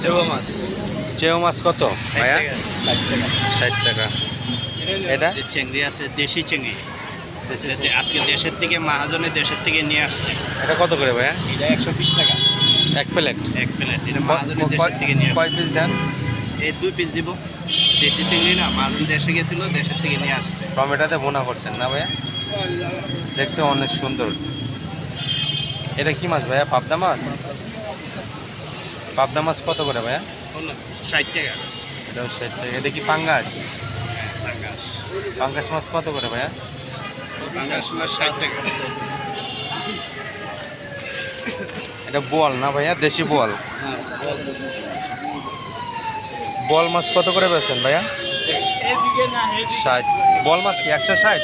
Chewa মাছ। চেও মাছ কত ভাইয়া? 60 টাকা। এটা চিংড়ি আছে, দেশি চিংড়ি। আজকে দেশের থেকে মহাজনের দেশের থেকে নিয়ে আসছে। এটা কত করে ভাইয়া? এটা 120 টাকা এক প্লেট। এক প্লেট। এটা মহাজনের দেশের থেকে নিয়ে কয় আসছে। পিস দেন? এই 2 পিস দিব। দেশি চিংড়ি না, মহাজন দেশে গেছিল, দেশের থেকে নিয়ে আসছে। টমেটোতে বোনা করছেন না ভাইয়া? দেখতে অনেক সুন্দর। এটা কি মাছ ভাইয়া? পাবদা মাছ। পাবদা মাছ কত করে ভাইয়া? 60 টাকা। এটাও 60 টাকা। এটা কি পাঙ্গাস? পাঙ্গাস। পাঙ্গাস মাছ কত করে ভাইয়া? পাঙ্গাস মাছ 60 টাকা। এটা বোয়াল না ভাইয়া? দেশি বোয়াল। বোয়াল মাছ কত করে বেচেন ভাইয়া? 60। বোয়াল মাছ কি 160?